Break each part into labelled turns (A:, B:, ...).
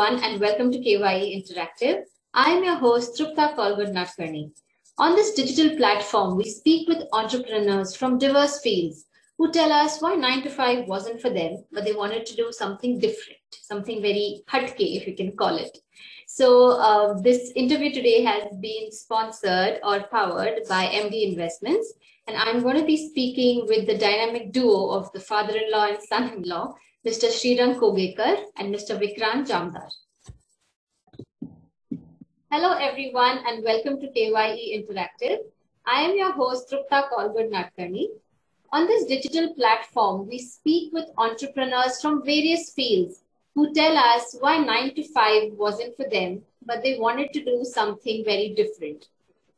A: everyone, and welcome to KYE Interactive. I am your host, Trupta Kolgad Natkarni. On this digital platform, we speak with entrepreneurs from diverse fields who tell us why 9 to 5 wasn't for them, but they wanted to do something different, something very hatke, if you can call it. So this interview today has been sponsored or powered by MD Investments, and I'm going to be speaking with the dynamic duo of the father-in-law and son-in-law, Mr. Srirang Kogekar and Mr. Vikrant Jamdar. Hello everyone and welcome to KYE Interactive. I am your host Trupta Kolgad Natkarni. On this digital platform, we speak with entrepreneurs from various fields who tell us why 9 to 5 wasn't for them, but they wanted to do something very different.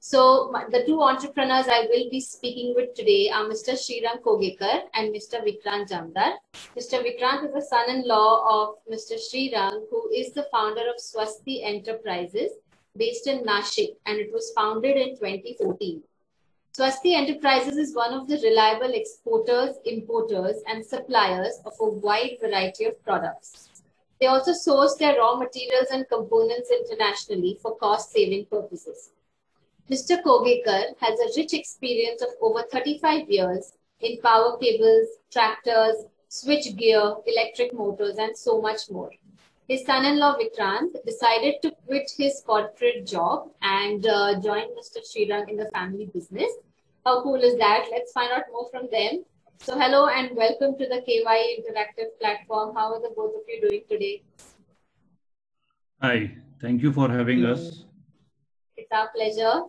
A: So the two entrepreneurs I will be speaking with today are Mr. Srirang Kogekar and Mr. Vikrant Jamdar. Mr. Vikrant is the son-in-law of Mr. Srirang, who is the founder of Swasti Enterprises based in Nashik, and it was founded in 2014. Swasti Enterprises is one of the reliable exporters, importers, and suppliers of a wide variety of products. They also source their raw materials and components internationally for cost-saving purposes. Mr. Kogekar has a rich experience of over 35 years in power cables, tractors, switch gear, electric motors, and so much more. His son-in-law Vikrant decided to quit his corporate job and join Mr. Srirang in the family business. How cool is that? Let's find out more from them. So hello and welcome to the KYE Interactive platform. How are the both of you doing today?
B: Hi, thank you for having us.
A: It's our pleasure.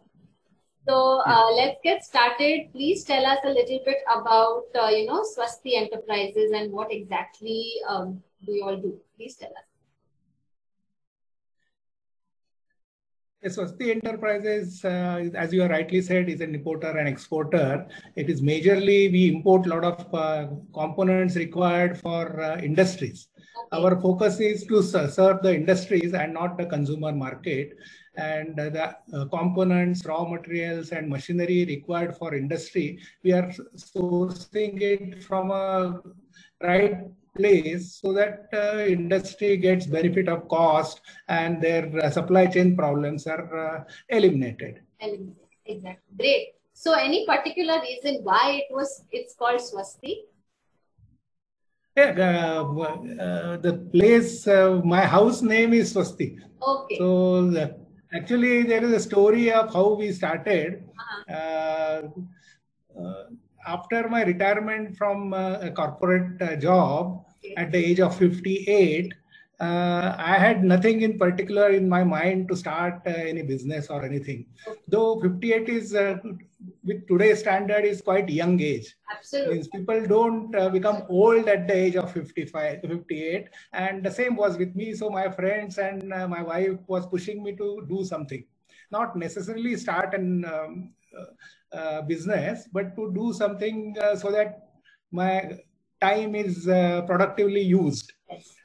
A: So let's get started. Please tell us a little bit about, Swasti Enterprises and what exactly do you all do? Please tell us.
C: Swasti Enterprises, as you rightly said, is an importer and exporter. It is majorly, we import a lot of components required for industries. Okay. Our focus is to serve the industries and not the consumer market. And the components, raw materials, and machinery required for industry, we are sourcing it from a right place so that industry gets benefit of cost and their supply chain problems are eliminated.
A: Exactly. Great. So any particular reason why it's called Swasti?
C: Yeah, the place, my house name is Swasti.
A: Okay.
C: So actually, there is a story of how we started. After my retirement from a corporate job at the age of 58, I had nothing in particular in my mind to start any business or anything. Okay. Though 58 is, with today's standard, is quite young age.
A: Absolutely.
C: Means people don't become old at the age of 55, 58. And the same was with me. So my friends and my wife was pushing me to do something. Not necessarily start an business, but to do something so that my time is productively used.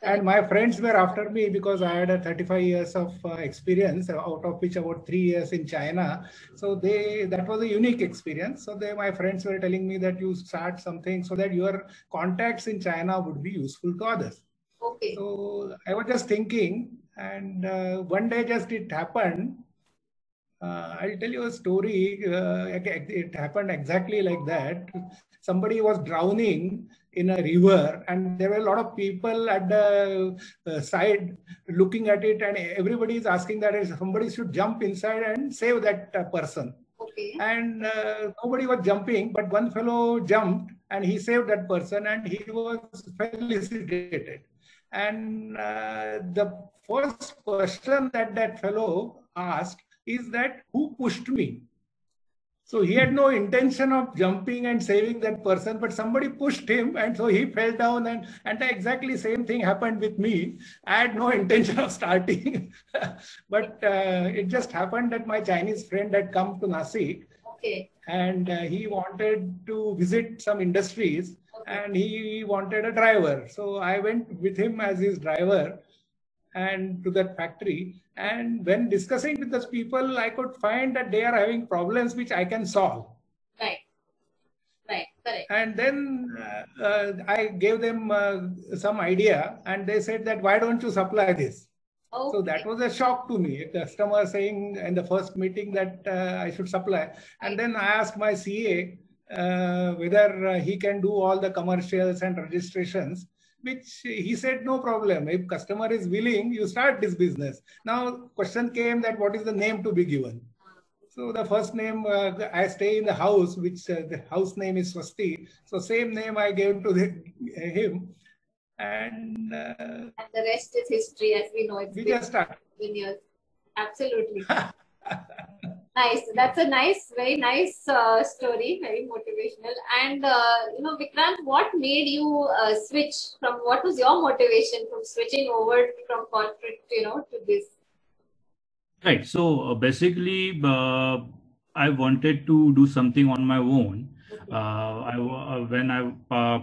C: And my friends were after me because I had a 35 years of experience, out of which about 3 years in China. So that was a unique experience. So my friends were telling me that you start something so that your contacts in China would be useful to others.
A: Okay.
C: So I was just thinking, and one day just it happened. I'll tell you a story. It happened exactly like that. Somebody was drowning in a river, and there were a lot of people at the side looking at it, and everybody is asking that somebody should jump inside and save that person.
A: Okay.
C: And nobody was jumping, but one fellow jumped and he saved that person, and he was felicitated. And the first question that fellow asked is that who pushed me? So he had no intention of jumping and saving that person, but somebody pushed him, and so he fell down, and exactly same thing happened with me. I had no intention of starting, but it just happened that my Chinese friend had come to Nashik.
A: Okay.
C: And he wanted to visit some industries. Okay. And he wanted a driver. So I went with him as his driver and to that factory. And when discussing with those people, I could find that they are having problems which I can solve.
A: Right. Right. Correct.
C: And then I gave them some idea, and they said that, why don't you supply this? So that was a shock to me. A customer saying in the first meeting that I should supply. And then I asked my CA whether he can do all the commercials and registrations, which he said, no problem. If customer is willing, you start this business. Now, question came that what is the name to be given? So the first name, I stay in the house, which the house name is Swasti. So same name I gave to him. And
A: the rest is history, as we know. It's
C: we just started.
A: Years. Absolutely. Nice. That's a nice, very nice story, very motivational. And, Vikrant, what made you switch from, what was your motivation from switching over from corporate, to this?
B: Right. So basically, I wanted to do something on my own. When I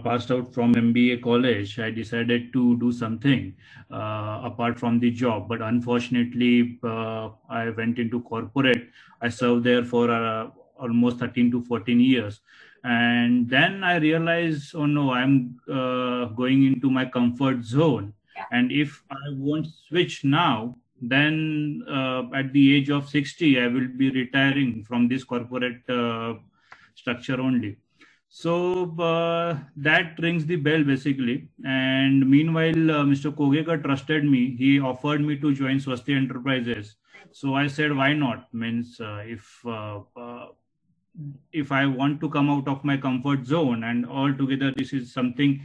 B: passed out from MBA college, I decided to do something apart from the job. But unfortunately, I went into corporate. I served there for almost 13 to 14 years. And then I realized, oh no, I'm going into my comfort zone. And if I won't switch now, then at the age of 60, I will be retiring from this corporate structure only. So that rings the bell basically. And meanwhile, Mr. Kogekar trusted me. He offered me to join Swasti Enterprises. So I said, why not? Means if I want to come out of my comfort zone, and altogether this is something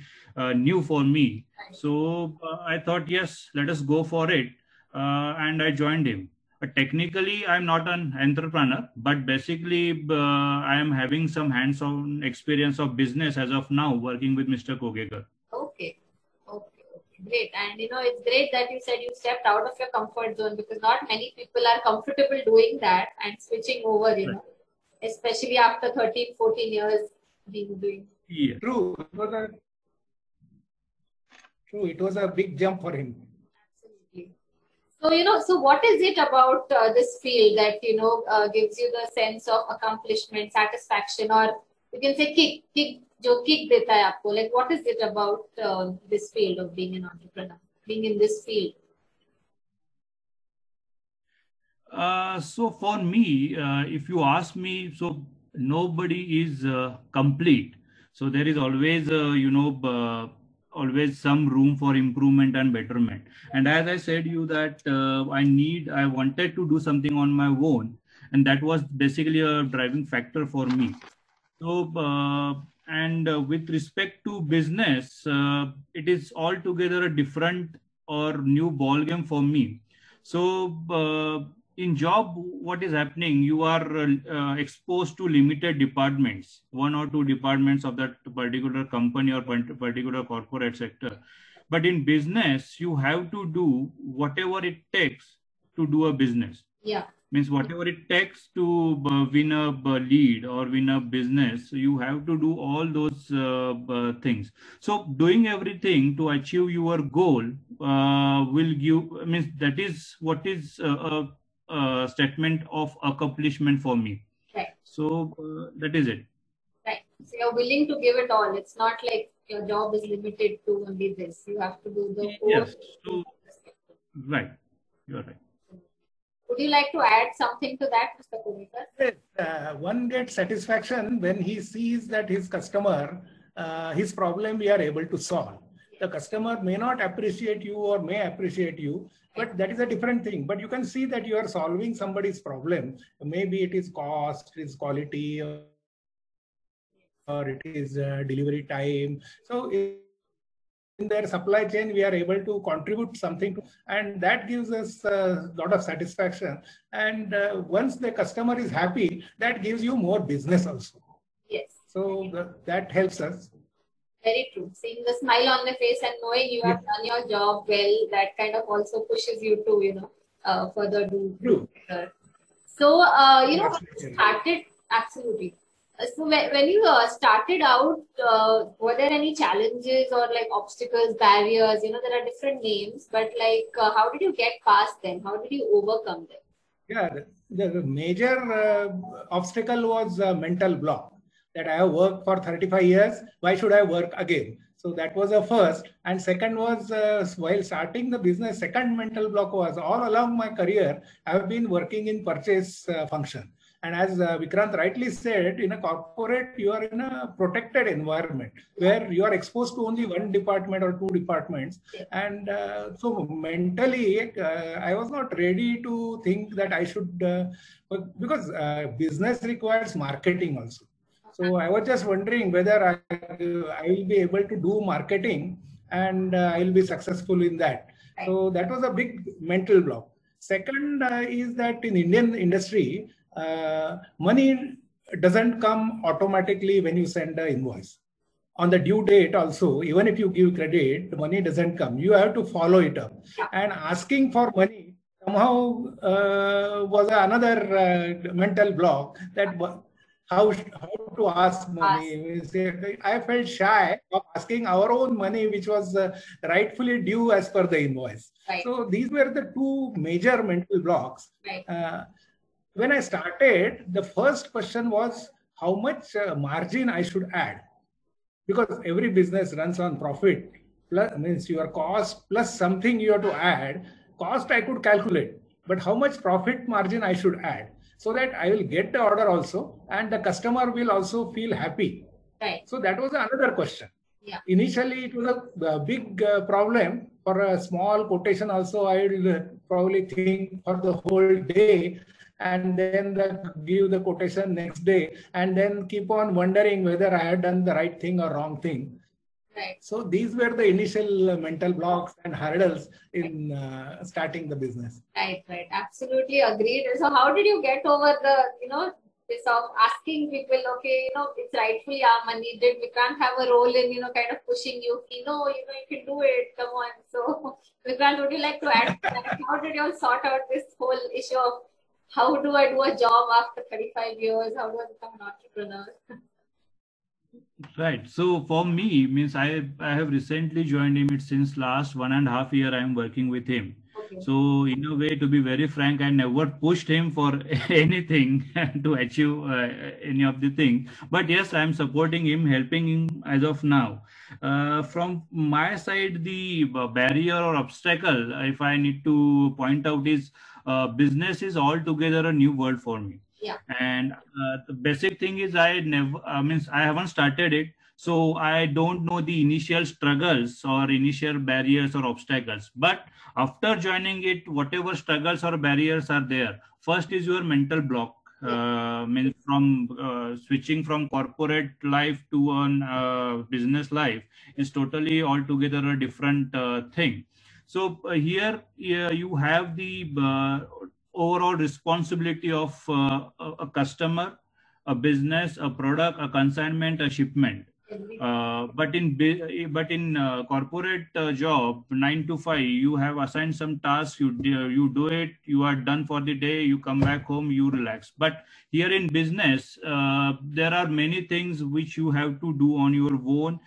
B: new for me. So I thought, yes, let us go for it. And I joined him. Technically, I'm not an entrepreneur, but basically, I am having some hands-on experience of business as of now, working with Mr. Kogekar.
A: Okay, great. And it's great that you said you stepped out of your comfort zone, because not many people are comfortable doing that and switching over, right. Especially after 13, 14 years being doing.
B: Yeah.
C: True. It was a big jump for him.
A: So, so what is it about this field that, gives you the sense of accomplishment, satisfaction, or you can say kick deta hai aapko? Like, what is it about this field of being an entrepreneur, being in this field?
B: So for me, if you ask me, so nobody is complete. So there is always, always some room for improvement and betterment. And as I said you that I wanted to do something on my own, and that was basically a driving factor for me. So with respect to business, it is altogether a different or new ball game for me. So in job, what is happening? You are exposed to limited departments, 1 or 2 departments of that particular company or particular corporate sector. But in business, you have to do whatever it takes to do a business.
A: Yeah.
B: Means whatever it takes to win a lead or win a business, you have to do all those things. So doing everything to achieve your goal will give, means that is what is a statement of accomplishment for me.
A: Right.
B: So that is it.
A: Right. So you're willing to give it all. It's not like your job is limited to only this. You have to do the whole.
B: Yes. So, right. You're right.
A: Would you like to add something to that, Mr.
C: Kogekar? One gets satisfaction when he sees that his customer, his problem we are able to solve. The customer may not appreciate you or may appreciate you, but that is a different thing. But you can see that you are solving somebody's problem. Maybe it is cost, it is quality, or it is delivery time. So in their supply chain, we are able to contribute something to, and that gives us a lot of satisfaction. And once the customer is happy, that gives you more business also.
A: Yes.
C: So that helps us.
A: Very true. Seeing the smile on the face and knowing you have done your job well, that kind of also pushes you to, further do better. So, started, absolutely. So when you started out, were there any challenges or like obstacles, barriers? There are different names, but like, how did you get past them? How did you overcome them?
C: Yeah, the major obstacle was a mental block. That I have worked for 35 years, why should I work again? So that was the first. And second was while starting the business, second mental block was all along my career, I have been working in purchase function. And as Vikrant rightly said, in a corporate, you are in a protected environment where you are exposed to only one department or two departments. And so mentally, I was not ready to think that I should, because business requires marketing also. So I was just wondering whether I will be able to do marketing and I will be successful in that. So that was a big mental block. Second is that in Indian industry, money doesn't come automatically when you send an invoice. On the due date also, even if you give credit, the money doesn't come. You have to follow it up. And asking for money somehow was another mental block, that how to ask money. I felt shy of asking our own money, which was rightfully due as per the invoice. So these were the two major mental blocks. When I started, the first question was how much margin I should add, because every business runs on profit, plus means your cost plus something you have to add. Cost I could calculate, but how much profit margin I should add, so that I will get the order also and the customer will also feel happy. So that was another question. Initially, it was a big problem. For a small quotation also, I will probably think for the whole day and then give the quotation next day and then keep on wondering whether I had done the right thing or wrong thing. So these were the initial mental blocks and hurdles in starting the business.
A: Right. Absolutely agreed. So how did you get over the, this of asking people, okay, it's rightfully our money. Did Vikrant have a role in, kind of pushing you? You can do it. Come on. So Vikrant, would you like to add to that? How did you all sort out this whole issue of how do I do a job after 35 years? How do I become an entrepreneur?
B: Right. So for me, means I have recently joined him. Since last 1.5 years I am working with him. So in a way, to be very frank, I never pushed him for anything to achieve any of the things. But yes, I am supporting him, helping him as of now. From my side, the barrier or obstacle, if I need to point out, is business is altogether a new world for me. And the basic thing is I haven't started it. So I don't know the initial struggles or initial barriers or obstacles. But after joining it, whatever struggles or barriers are there, first is your mental block. Means from switching from corporate life to business life is totally altogether a different thing. So here you have the overall responsibility of a customer, a business, a product, a consignment, a shipment. But in corporate job 9 to 5, you have assigned some tasks, you do it, you are done for the day, you come back home, you relax. But here in business, there are many things which you have to do on your own,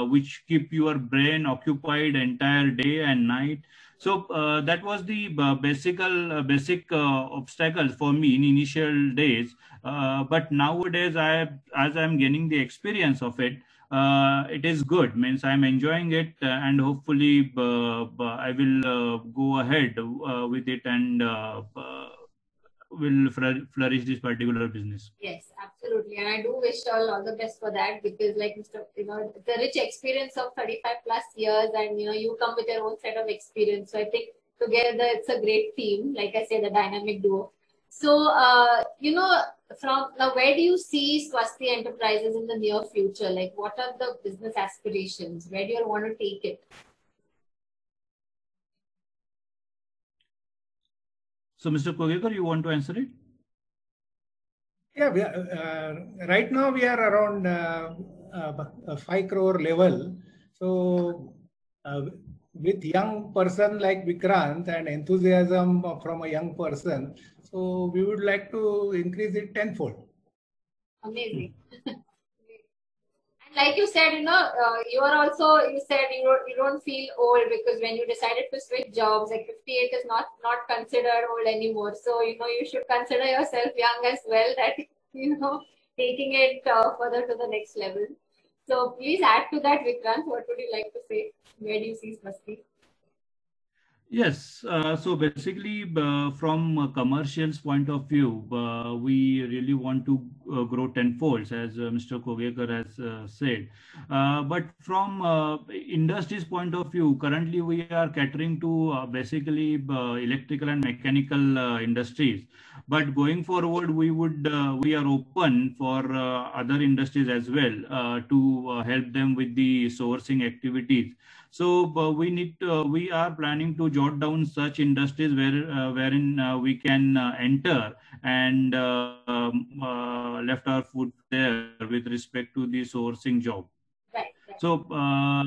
B: which keep your brain occupied entire day and night. So that was the basic obstacles for me in initial days. But nowadays, as I'm gaining the experience of it, it is good. Means I'm enjoying it, and hopefully I will go ahead with it and will flourish this particular business.
A: Yes, absolutely. And I do wish all the best for that, because like the rich experience of 35 plus years, and you come with your own set of experience. So I think together it's a great team, like I say, the dynamic duo. So, from now, where do you see Swasti Enterprises in the near future? Like, what are the business aspirations? Where do you want to take it?
B: So, Mr. Kogekar, you want to answer it?
C: Yeah, right now we are around 5 crore level. So, with young person like Vikrant and enthusiasm from a young person, so we would like to increase it tenfold.
A: Amazing. And like you said, you are also, you said you don't feel old, because when you decided to switch jobs, like 58 is not considered old anymore. So, you should consider yourself young as well, that, taking it further to the next level. So please add to that, Vikrant. What would you like to say? Where do you see Swasti?
B: Yes, so basically, from a commercial's point of view, we really want to grow tenfolds, as Mr. Kogekar has said. But from industry's point of view, currently we are catering to basically electrical and mechanical industries. But going forward, we are open for other industries as well to help them with the sourcing activities. So we are planning to jot down such industries wherein we can enter and left our foot there with respect to the sourcing job.
A: Right.
B: So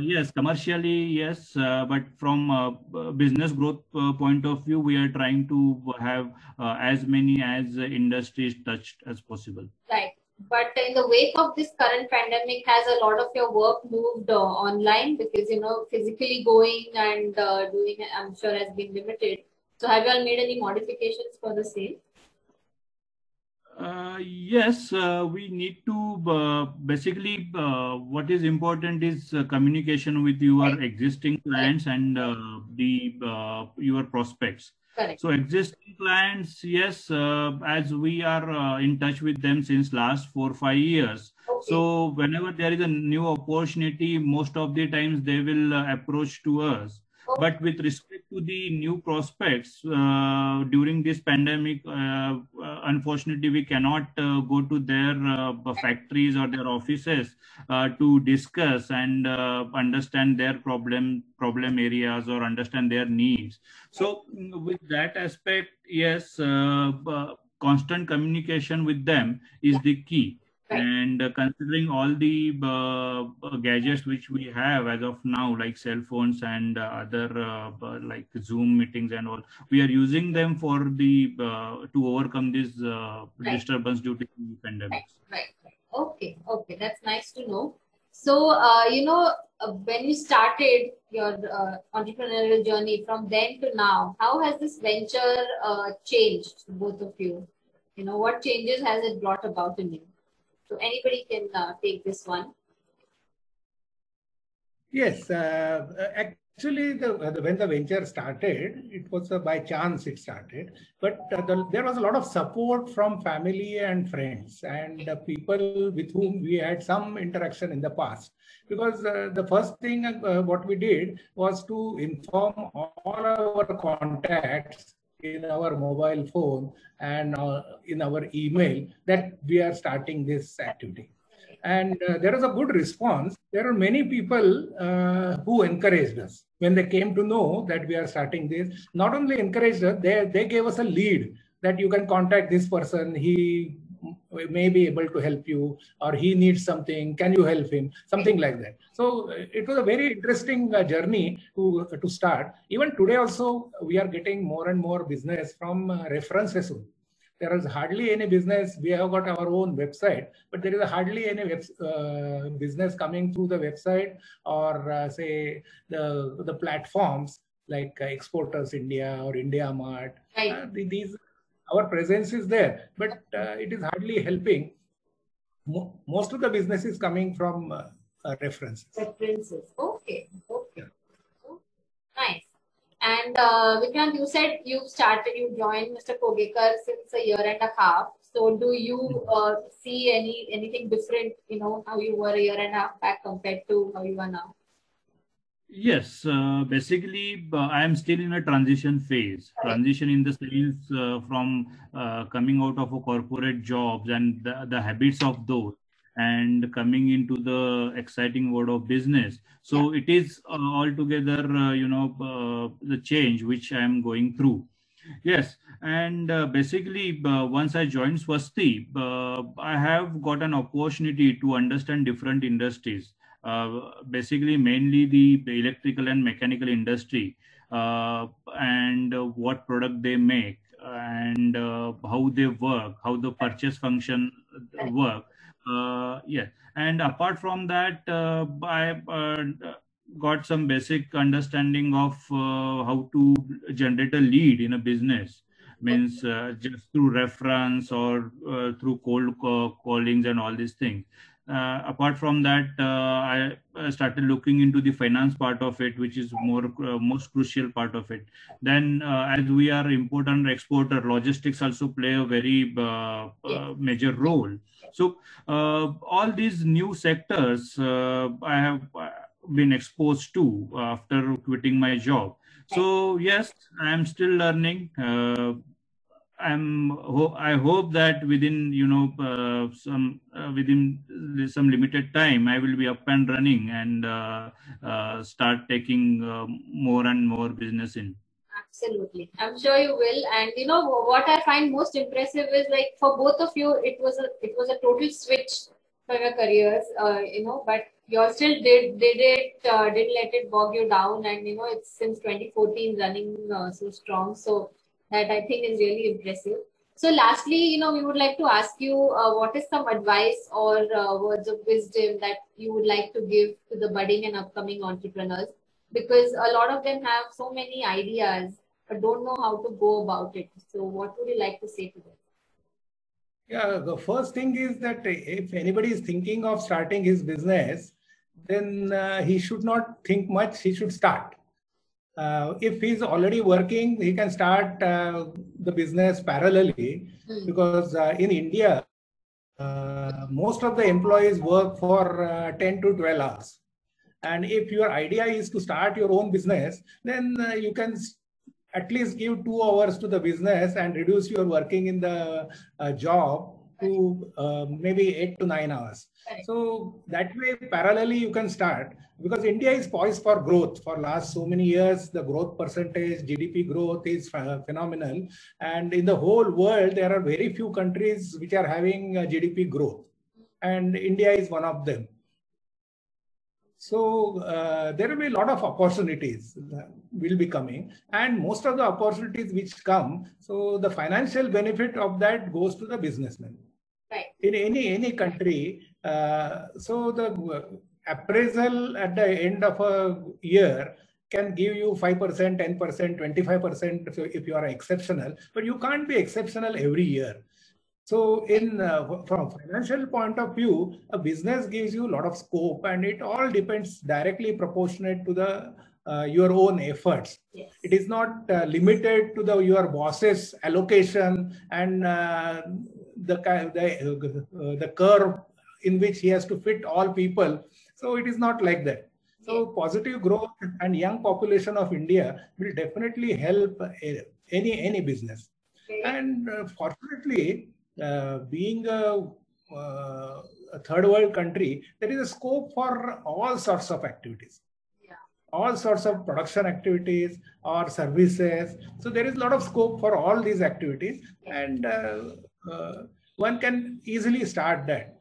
B: yes, commercially yes, but from business growth point of view, we are trying to have as many as industries touched as possible.
A: Right. But in the wake of this current pandemic, has a lot of your work moved online because, physically going and doing it, I'm sure, has been limited. So have you all made any modifications for the same?
B: Yes, we need to basically what is important is communication with your existing clients and your prospects.
A: Correct.
B: So existing clients, yes, as we are in touch with them since last 4 or 5 years.
A: Okay.
B: So whenever there is a new opportunity, most of the times they will approach to us.
A: Okay.
B: But with respect to the new prospects, during this pandemic, unfortunately, we cannot go to their factories or their offices to discuss and understand their problem areas or understand their needs. So with that aspect, yes, constant communication with them is the key. Right. And considering all the gadgets which we have as of now, like cell phones and other like Zoom meetings and all, we are using them for the to overcome this disturbance due to the pandemic.
A: Right. Okay. That's nice to know. So, when you started your entrepreneurial journey from then to now, how has this venture changed, both of you? What changes has it brought about in you? So anybody can take this one.
C: Yes, actually, when the venture started, it was by chance it started. But there was a lot of support from family and friends and people with whom we had some interaction in the past. Because the first thing what we did was to inform all our contacts in our mobile phone and in our email that we are starting this activity. And there is a good response. There are many people who encouraged us. When they came to know that we are starting this, not only encouraged us, they gave us a lead that you can contact this person. He may be able to help you, or he needs something. Can you help him? Something like that. So it was a very interesting journey to start. Even today also, we are getting more and more business from references. There is hardly any business. We have got our own website, but there is hardly any business coming through the website or say the platforms like Exporters India or India Mart.
A: Right.
C: These our presence is there, but it is hardly helping. Most of the business is coming from references.
A: Okay. Yeah. Nice. And Vikrant, you said you joined Mr. Kogekar since a year and a half. So do you see anything different, how you were a year and a half back compared to how you are now?
B: Yes, basically, I am still in a transition phase. Right. Transition in the sense from coming out of a corporate jobs and the habits of those, and coming into the exciting world of business. So it is altogether, the change which I am going through. Yes, and basically, once I joined Swasti, I have got an opportunity to understand different industries. Basically, mainly the electrical and mechanical industry, and what product they make, and how they work, how the purchase function work. Yeah, and apart from that, I got some basic understanding of how to generate a lead in a business. Means just through reference or through cold callings and all these things. apart from that, I started looking into the finance part of it, which is most crucial part of it. Then, as we are importer and exporter, logistics also play a very major role. So, all these new sectors I have been exposed to after quitting my job. So yes, I am still learning. I hope that within within some limited time I will be up and running and start taking more and more business in.
A: Absolutely, I'm sure you will. And what I find most impressive is, like, for both of you, it was a total switch for your careers. But you still didn't let it bog you down, and it's since 2014 running so strong. So that I think is really impressive. So lastly, we would like to ask you, what is some advice or words of wisdom that you would like to give to the budding and upcoming entrepreneurs? Because a lot of them have so many ideas but don't know how to go about it. So what would you like to say to them?
C: Yeah, the first thing is that if anybody is thinking of starting his business, then he should not think much, he should start. If he's already working, he can start the business parallelly, because in India, most of the employees work for 10 to 12 hours. And if your idea is to start your own business, then you can at least give 2 hours to the business and reduce your working in the job to maybe 8 to 9 hours. So that way, parallelly, you can start, because India is poised for growth. For last so many years, the growth percentage, GDP growth is phenomenal. And in the whole world, there are very few countries which are having GDP growth. And India is one of them. So there will be a lot of opportunities will be coming, and most of the opportunities which come, so the financial benefit of that goes to the businessman.
A: Right.
C: In any country, so the appraisal at the end of a year can give you 5%, 10%, 25% if you are exceptional, but you can't be exceptional every year. So from a financial point of view, a business gives you a lot of scope, and it all depends directly proportionate to the your own efforts.
A: Yes.
C: It is not limited to your boss's allocation and the curve in which he has to fit all people. So it is not like that. So positive growth and young population of India will definitely help any business. And fortunately, being a third world country, there is a scope for all sorts of activities, all sorts of production activities or services. So there is a lot of scope for all these activities, and one can easily start that.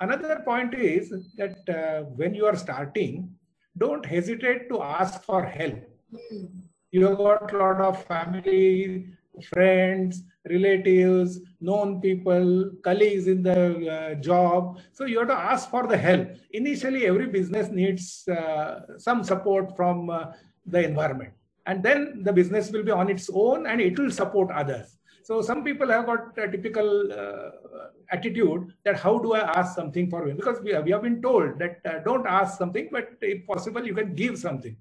C: Another point is that when you are starting, don't hesitate to ask for help. You have got a lot of family, friends, relatives, known people, colleagues in the job. So you have to ask for the help. Initially, every business needs some support from the environment. And then the business will be on its own and it will support others. So some people have got a typical attitude that how do I ask something for me? Because we have been told that don't ask something, but if possible, you can give something.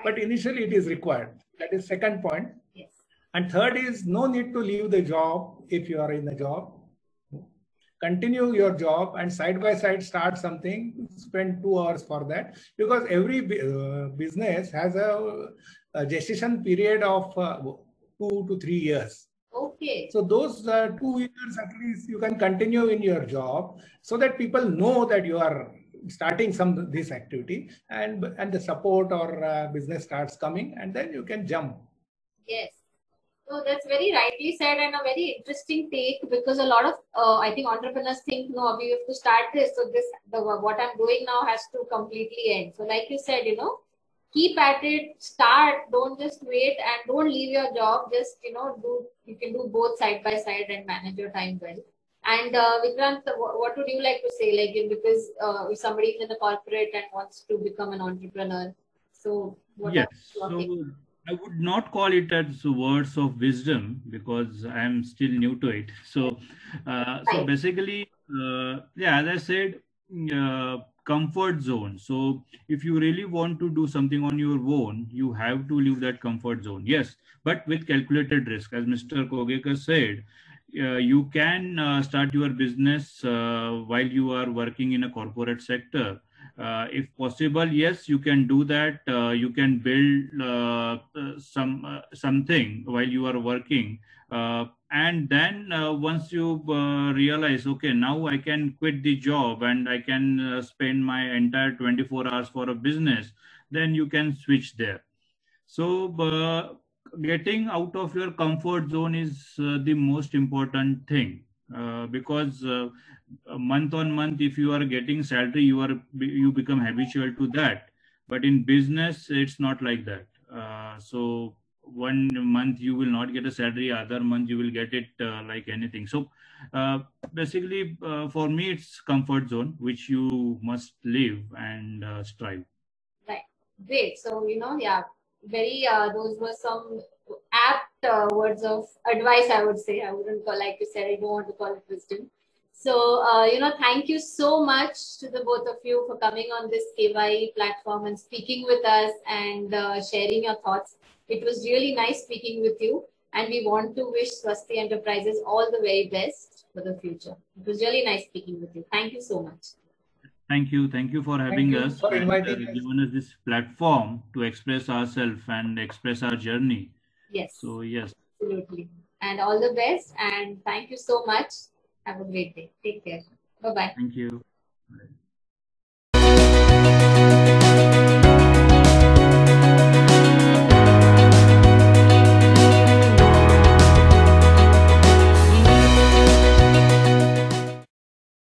C: But initially it is required. That is second point.
A: Yes.
C: And third is no need to leave the job if you are in the job. Continue your job and side by side start something, spend 2 hours for that, because every business has a gestation period of 2 to 3 years.
A: Okay.
C: So those 2 years at least you can continue in your job so that people know that you are starting this activity, and the support or business starts coming, and then you can jump.
A: Yes. So that's very rightly said and a very interesting take, because a lot of I think entrepreneurs think, no, we have to start this, so what I'm doing now has to completely end. So like you said, keep at it, start, don't just wait, and don't leave your job. Just you can do both side by side and manage your time well. And Vikrant, what would you like to say? Like, because if somebody is in the corporate and wants to become an entrepreneur, so what
B: yes,
A: are
B: so I would not call it as words of wisdom because I am still new to it. So, so basically, yeah, as I said, comfort zone. So if you really want to do something on your own, you have to leave that comfort zone. Yes, but with calculated risk. As Mr. Kogekar said, you can start your business while you are working in a corporate sector. If possible, yes, you can do that. You can build something while you are working. And then once you realize, okay, now I can quit the job and I can spend my entire 24 hours for a business, then you can switch there. So getting out of your comfort zone is the most important thing, because month on month, if you are getting salary, you become habitual to that. But in business, it's not like that. So one month you will not get a salary, other month you will get it like anything. So basically, for me, it's comfort zone which you must live and strive.
A: Right. Great. So, yeah, very, those were some apt words of advice, I would say. I wouldn't call, like you said, I don't want to call it wisdom. So, thank you so much to the both of you for coming on this KYE platform and speaking with us and sharing your thoughts. It was really nice speaking with you. And we want to wish Swasti Enterprises all the very best for the future. It was really nice speaking with you. Thank you so much.
B: Thank you. Thank you for having us
C: for
B: and
C: inviting us.
B: giving us this platform to express ourselves and express our journey.
A: Yes.
B: So, yes.
A: Absolutely. And all the best. And thank you so much. Have a great day. Take care. Bye-bye.
B: Thank you. Bye.